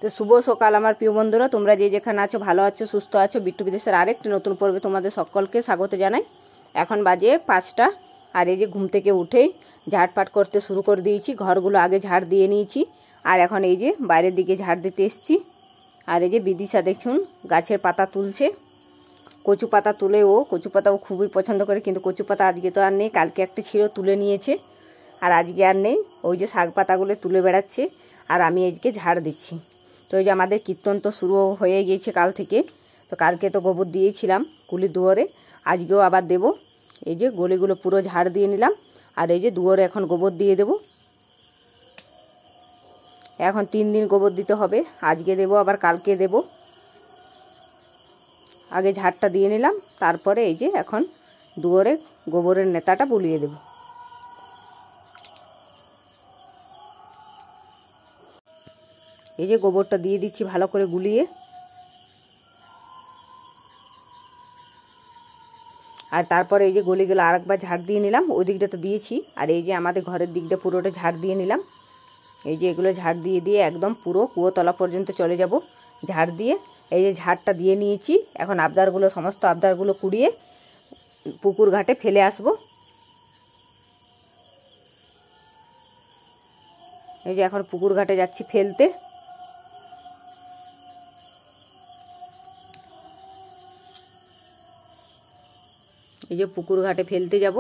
তো শুভ সকাল আমার প্রিয় বন্ধুরা, তোমরা যে যেখানে আছো ভালো আছো সুস্থ আছো। বিট্টু বিদেশের আরেকটি নতুন পর্বে তোমাদের সকলকে স্বাগত জানাই। এখন বাজে 5টা, আর এই যে ঘুম থেকে উঠেই ঝাড়পাট করতে শুরু করে দিয়েছি। ঘরগুলো আগে ঝাড় দিয়ে নিয়েছি, আর এখন এই যে বাইরের দিকে ঝাড় দিতে এসেছি। আর এই যে বিদিশা দেখুন গাছের পাতা তুলছে, কচু পাতা তুলে। কচু পাতাও খুবই পছন্দ করে, কিন্তু কচু পাতা আজকে তো আর নেই, কালকে একটা ছিল তুলে নিয়েছে, আর আজকে আর নেই। ওই যে শাক পাতাগুলো তুলে বেড়াচ্ছে, আর আমি আজকে ঝাড় দিচ্ছি। তো এই যে আমাদের কীর্তন তো শুরু হয়ে গিয়েছে কাল থেকে। তো কালকে তো গোবর দিয়েছিলাম কুলির দুয়ারে, আজকেও আবার দেব। এই যে গলিগুলো পুরো ঝাড় দিয়ে নিলাম, আর এই যে দুয়ারে এখন গোবর দিয়ে দেব। এখন 3 দিন গোবর দিতে হবে, আজকে দেব আবার কালকে দেব। আগে ঝাড়টা দিয়ে নিলাম, তারপরে এই যে এখন দুয়ারে গোবরের নেতাটা বুলিয়ে দেব। এই যে গোবরটা দিয়ে দিচ্ছি ভালো করে গুলিয়ে। আর তারপরে এই যে গলিগুলো আরেকবার ঝাড় দিয়ে নিলাম, ওই দিকটা তো দিয়েছি। আর এই যে আমাদের ঘরের দিকটা পুরোটা ঝাড় দিয়ে নিলাম। এই যে এগুলো ঝাড় দিয়ে দিয়ে একদম পুরো কুয়োতলা পর্যন্ত চলে যাব ঝাড় দিয়ে। এই যে ঝাড়টা দিয়ে নিয়েছি, এখন সমস্ত আবদারগুলো কুড়িয়ে পুকুর ঘাটে ফেলে আসবো। এই যে এখন পুকুর ঘাটে যাচ্ছি ফেলতে। এই যে পুকুর ঘাটে ফেলতে যাব।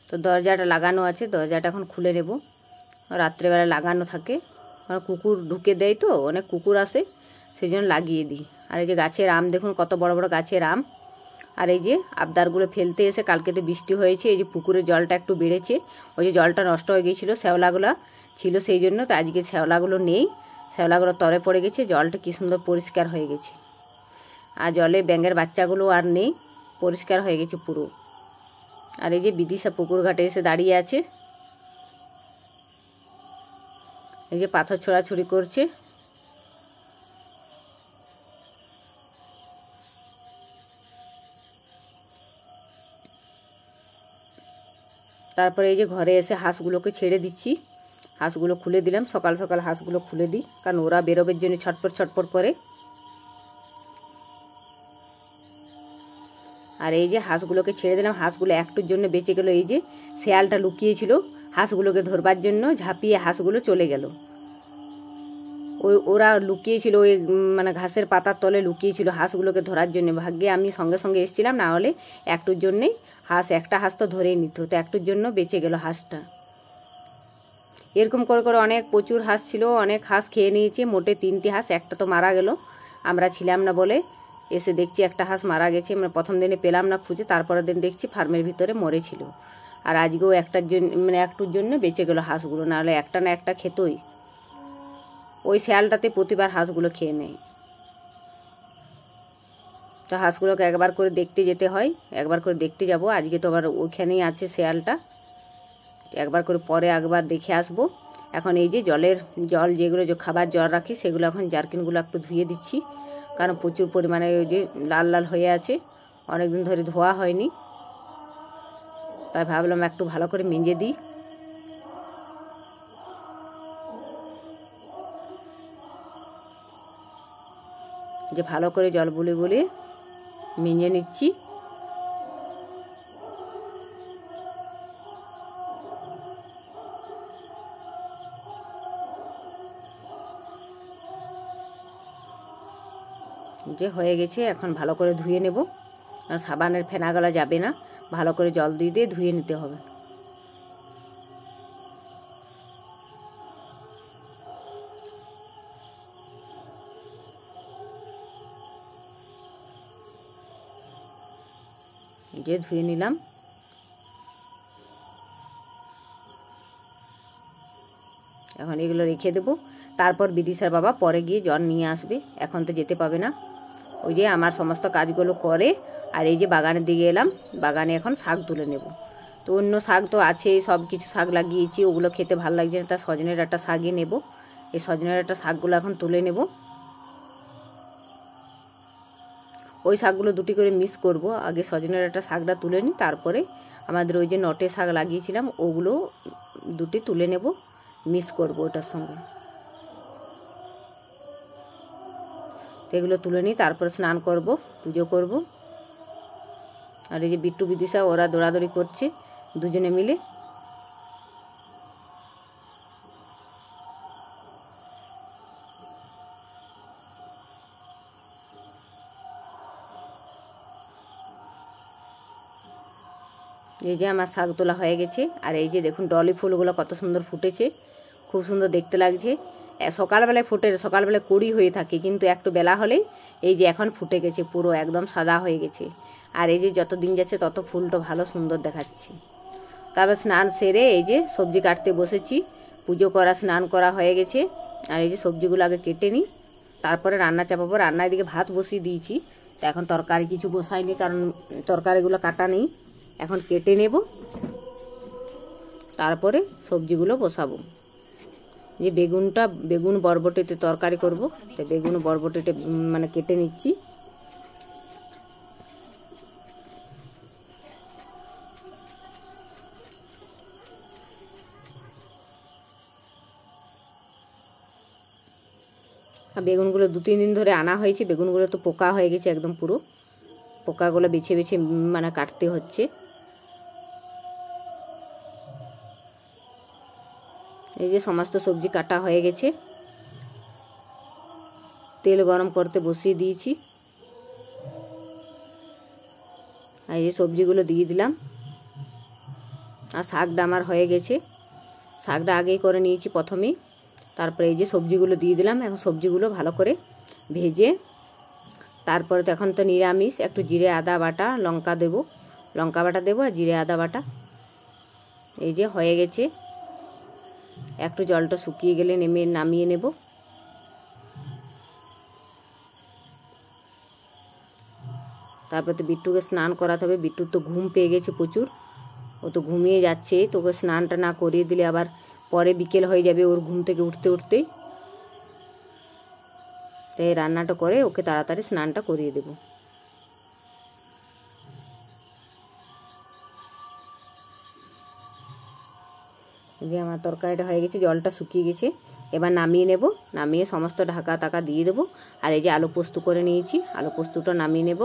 তো দরজাটা লাগানো আছে, দরজাটা এখন খুলে নেব। রাত্রেবেলা লাগানো থাকে, কারণ কুকুর ঢুকে দেয়, তো অনেক কুকুর আসে, সেই জন্য লাগিয়ে দিই। আর এই যে গাছের আম দেখুন কত বড় বড় গাছের আম। আর এই যে আবদারগুলো ফেলতে এসে, কালকে তো বৃষ্টি হয়েছে, এই যে পুকুরের জলটা একটু বেড়েছে। ওই যে জলটা নষ্ট হয়ে গিয়েছিলো, শ্যাওলাগুলো ছিল সেই জন্য। তো আজকে শ্যাওলাগুলো নেই, শ্যাওলাগুলো তরে পড়ে গেছে, জলটা কী সুন্দর পরিষ্কার হয়ে গেছে। আর জলে ব্যাঙের বাচ্চাগুলো আর নেই, পরিষ্কার হয়ে গেছে পুরো। আর এই যে বিদিশা পুকুর ঘাটে এসে দাঁড়িয়ে আছে, এই যে পাথর ছোড়াছুড়ি করছে। তারপরে এই যে ঘরে এসে হাঁসগুলোকে ছেড়ে দিচ্ছি। হাঁসগুলো খুলে দিলাম, সকাল সকাল হাঁসগুলো খুলে দিই, কারণ ওরা বেরোবার জন্য ছটপট ছটপট করে। আর এই যে হাঁসগুলোকে ছেড়ে দিলাম, হাঁসগুলো একটুর জন্য বেঁচে গেল। এই যে শেয়ালটা লুকিয়েছিল হাঁসগুলোকে ধরবার জন্য, ঝাঁপিয়ে হাঁসগুলো চলে গেল। ওরা লুকিয়েছিল ওই মানে ঘাসের পাতার তলে লুকিয়েছিল হাঁসগুলোকে ধরার জন্য। ভাগ্যে আমি সঙ্গে সঙ্গে এসেছিলাম, না হলে একটুর জন্যেই একটা হাঁস তো ধরেই নিত। তো একটুর জন্য বেঁচে গেল হাঁসটা। এরকম করে করে অনেক প্রচুর হাঁস ছিল, অনেক হাঁস খেয়ে নিয়েছে। মোটে 3টি হাঁস, একটা তো মারা গেল, আমরা ছিলাম না বলে। এসে দেখছি একটা হাঁস মারা গেছে। মানে প্রথম দিনে পেলাম না খুঁজে, তারপরের দিন দেখছি ফার্মের ভিতরে মরেছিল। আর আজকেও একটুর জন্য বেঁচে গেল হাঁসগুলো, নাহলে একটা না একটা খেতই। ওই শেয়ালটাতে প্রতিবার হাঁসগুলো খেয়ে নেয়। তো হাঁসগুলোকে একবার করে দেখতে যেতে হয়, একবার করে দেখতে যাব। আজকে তো আবার ওইখানেই আছে শেয়ালটা, একবার করে পরে একবার দেখে আসবো। এখন এই যে জল যেগুলো যে খাবার জল রাখি, সেগুলো এখন জারকিনগুলো একটু ধুয়ে দিচ্ছি, কারণ প্রচুর পরিমাণে ওই যে লাল লাল হয়ে আছে, অনেকদিন ধরে ধোয়া হয়নি। তাই ভাবলাম একটু ভালো করে মেজে দিই। যে ভালো করে জল বুলিয়ে বুলিয়ে মেজে নিচ্ছি। যে হয়ে গেছে, এখন ভালো করে ধুয়ে নেব। আর সাবানের ফেনা গলা যাবে না, ভালো করে জল দিয়ে দিয়ে ধুয়ে নিতে হবে। যে ধুয়ে নিলাম। এখন এগুলো রেখে দেবো, তারপর বিদিশার বাবা পরে গিয়ে জল নিয়ে আসবে, এখন তো যেতে পাবে না। ওই যে আমার সমস্ত কাজগুলো করে। আর এই যে বাগানের দিকে এলাম, বাগানে এখন শাক তুলে নেব। তো অন্য শাক তো আছেই, সব কিছু শাক লাগিয়েছি, ওগুলো খেতে ভালো লাগছে না, তা সজনের একটা শাকই নেব। এই সজনের একটা শাকগুলো এখন তুলে নেব। ওই শাকগুলো দুটি করে মিক্স করব। আগে সজনের একটা শাকটা তুলে নিই, তারপরে আমাদের ওই যে নটে শাক লাগিয়েছিলাম ওগুলো দুটি তুলে নেব, মিক্স করব ওটার সঙ্গে। তো এগুলো তুলে নিই, তারপরে স্নান করব, পুজো করব। আর এই যে বিট্টু বিদিশা ওরা দৌড়াদৌড়ি করছে দুজনে মিলে। এই যে আমার শাক তোলা হয়ে গেছে। আর এই যে দেখুন ডলি ফুলগুলো কত সুন্দর ফুটেছে, খুব সুন্দর দেখতে লাগছে। সকালবেলায় ফুটে, সকালবেলায় কুড়ি হয়ে থাকে, কিন্তু একটু বেলা হলেই এই যে এখন ফুটে গেছে, পুরো একদম সাদা হয়ে গেছে। আর এই যে যত দিন যাচ্ছে তত ফুলটা ভালো সুন্দর দেখাচ্ছে। তারপর স্নান সেরে এই যে সবজি কাটতে বসেছি, পুজো করা স্নান করা হয়ে গেছে। আর এই যে সবজিগুলো আগে কেটে নিই, তারপরে রান্না চাপাবো। রান্নার দিকে ভাত বসিয়ে দিয়েছি, তো এখন তরকারি কিছু বসাইনি, কারণ তরকারিগুলো কাটা নেই, এখন কেটে নেব, তারপরে সবজিগুলো বসাবো। যে বেগুন বরবটিতে তরকারি করব, তো বেগুন বরবটিতে মানে কেটে নিচ্ছি। বেগুনগুলো 2-3 দিন ধরে আনা হয়েছে, বেগুনগুলো তো পোকা হয়ে গেছে একদম, পুরো পোকাগুলো বেছে বেছে মানে কাটতে হচ্ছে। এই যে সমস্ত সবজি কাটা হয়ে গেছে, তেল গরম করতে বসিয়ে দিয়েছি। আর এই যে সবজিগুলো দিয়ে দিলাম। আর শাকটা আমার হয়ে গেছে, শাকটা আগেই করে নিয়েছি প্রথমেই। তারপরে এই যে সবজিগুলো দিয়ে দিলাম। এখন সবজিগুলো ভালো করে ভেজে, তারপরে তো এখন তো নিরামিষ, একটু জিরে আদা বাটা লঙ্কা দেবো, লঙ্কা বাটা দেবো আর জিরে আদা বাটা। এই যে হয়ে গেছে, একটু জলটা শুকিয়ে গেলে নামিয়ে নেব। তারপরে তো বিট্টুকে স্নান করাতে হবে, বিট্টুর তো ঘুম পেয়ে গেছে প্রচুর, ও তো ঘুমিয়ে যাচ্ছে। তোকে স্নানটা না করিয়ে দিলে আবার পরে বিকেল হয়ে যাবে ওর ঘুম থেকে উঠতে উঠতেই। তাই রান্নাটা করে ওকে তাড়াতাড়ি স্নানটা করিয়ে দেব। যে আমার তরকারিটা হয়ে গেছে, জলটা শুকিয়ে গেছে, এবার নামিয়ে নেব। নামিয়ে সমস্ত ঢাকা টাকা দিয়ে দেবো। আর এই যে আলু পোস্ত করে নিয়েছি, আলু পোস্তটা নামিয়ে নেব।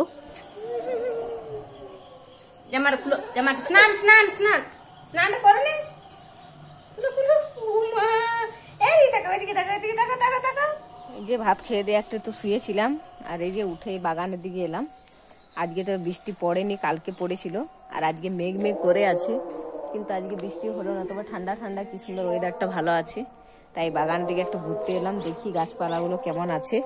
জামাটা খুলো, জামাটা স্নান স্নান স্নান স্নানটা করে নে। এই যে ভাত খেয়ে দিয়ে একটু তো শুয়েছিলাম, আর এই যে উঠে বাগানের দিকে এলাম। আজকে তো বৃষ্টি পড়েনি, কালকে পড়েছিল, আর আজকে মেঘ মেঘ করে আছে, কিন্তু আজকে বৃষ্টি হলো না। তবে ঠান্ডা ঠান্ডা কি সুন্দর ওয়েদারটা ভালো আছে, তাই বাগান দিকে একটু ঘুরতে এলাম, দেখি গাছপালাগুলো কেমন আছে।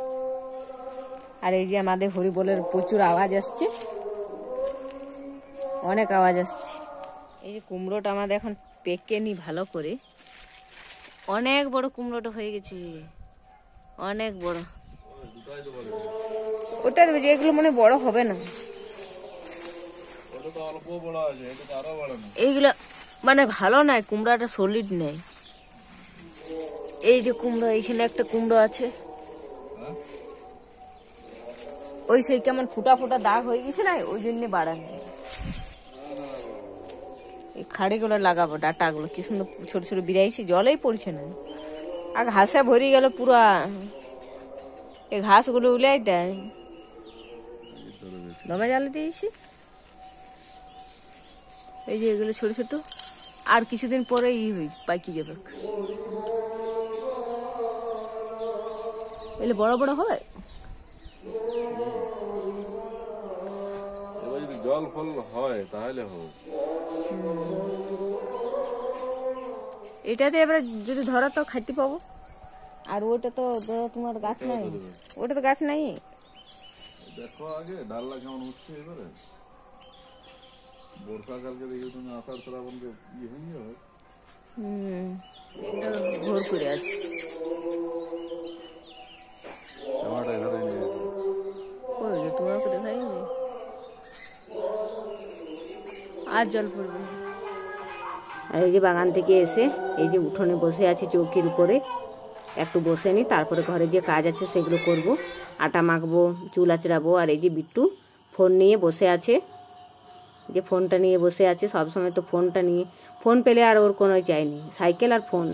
আর এই যে আমাদের হরিবোলের প্রচুর আওয়াজ আসছে, অনেক আওয়াজ আসছে। এই যে কুমড়োটা আমাদের এখন পেকেনি ভালো করে, অনেক বড় কুমড়োটা হয়ে গেছে, অনেক বড়। ওটা এগুলো মনে বড় হবে না, এইগুলো মানে ভালো নয়, কুমড়াটা সলিড নেই। এই যে কুমড়ো, এইখানে একটা কুমড়ো আছে, ওই সেই কেমন ফুটা ফুটা দাগ হয়ে গেছে না, ওই জন্য বাড়ানি। এই খাড়িগুলো লাগাবো, ডাটাগুলো কি সুন্দর ছোট ছোট বিরাইছি, জলেই পড়ছে না। আর ঘাসে ভরি গেল পুরা, এই ঘাসগুলো উলাই দেয়, দমে জ্বালে দিয়েছি। এই যে এগুলো ছোট ছোট, আর কিছুদিন পরে পাকি যাবে, এলে বড় বড় হয়। জল ফল হয় তাহলে হোক, এটাতে এবার যদি ধরা তো খাইতে পাবো। আর ওইটা তো তোমার গাছ নাই, ওটা তো গাছ নাই। দেখো আগে ডাল্লা কেমন উঠছে, এবারে বর্ষাকালকে দেখে তুমি আষাঢ় শ্রাবণকে হয়ে যাবে। ঘোর করে আছে, তোমাকে দেখাই আর জল পড়বে। আর এই যে বাগান থেকে এসে এই যে উঠোনে বসে আছি চৌকির উপরে, একটু বসে নি, তারপরে ঘরে যে কাজ আছে সেগুলো করব। আটা মাখবো, চুল আঁচড়াবো। আর এই যে বিট্টু ফোন নিয়ে বসে আছে, যে ফোনটা নিয়ে বসে আছে, সবসময় তো ফোনটা নিয়ে, ফোন পেলে আর ওর কোনো চাইনি, সাইকেল আর ফোন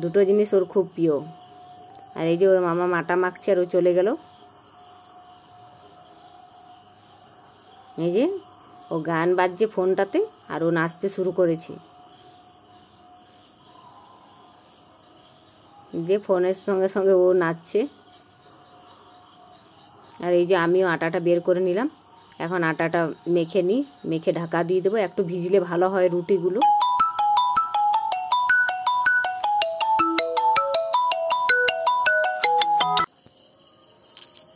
দুটো জিনিস ওর খুব প্রিয়। আর এই যে ওর মামা আটা মাখছে আর ও চলে গেল। এই যে ও গান বাজছে ফোনটাতে আর ও নাচতে শুরু করেছে, যে ফোনের সঙ্গে সঙ্গে ও নাচছে। আর এই যে আমিও আটাটা বের করে নিলাম, এখন আটাটা মেখে নিই, মেখে ঢাকা দিয়ে দেবো, একটু ভিজলে ভালো হয় রুটিগুলো।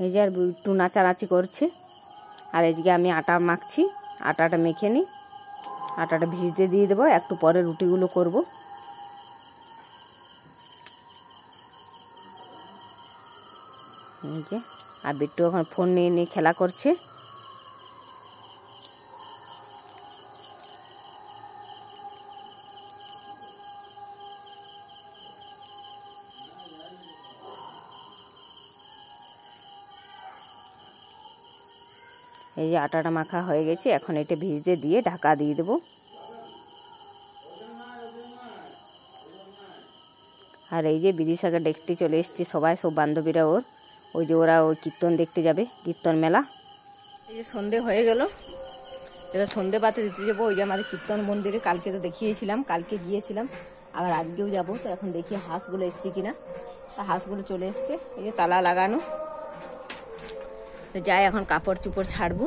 এই যে আর একটু নাচানাচি করছে। আর এদিকে আমি আটা মাখছি, আটাটা মেখে নিই, আটাটা ভিজতে দিয়ে দেবো, একটু পরে রুটিগুলো করব। এই যে আর বিট্টু এখন ফোন নিয়ে নিয়ে খেলা করছে। এই যে আটাটা মাখা হয়ে গেছে, এখন এটা ভিজতে দিয়ে ঢাকা দিয়ে দেবো। আর এই যে বিদিশাকে দেখতে চলে এসছে সবাই, সব বান্ধবীরা ওর, ওই যে ওরা ওই কীর্তন দেখতে যাবে, কীর্তন মেলা। এই যে সন্ধে হয়ে গেল, এবার সন্ধে পাতে দিতে যাবো ওই যে আমাদের কীর্তন মন্দিরে। কালকে তো দেখিয়েছিলাম, কালকে গিয়েছিলাম, আবার আজকেও যাব। তো এখন দেখি হাঁসগুলো এসছে কিনা। হাঁসগুলো চলে এসছে, এই যে তালা লাগানো। তো যাই এখন কাপড় চুপড় ছাড়বো।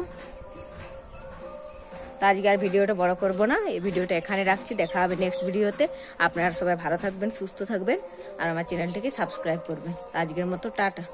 তো আজকে আর ভিডিওটা বড় করব না, এই ভিডিওটা এখানে রাখছি। দেখা হবে নেক্সট ভিডিওতে। আপনারা সবাই ভালো থাকবেন, সুস্থ থাকবেন, আর আমার চ্যানেলটিকে সাবস্ক্রাইব করবেন। আজকের মতো টাটা।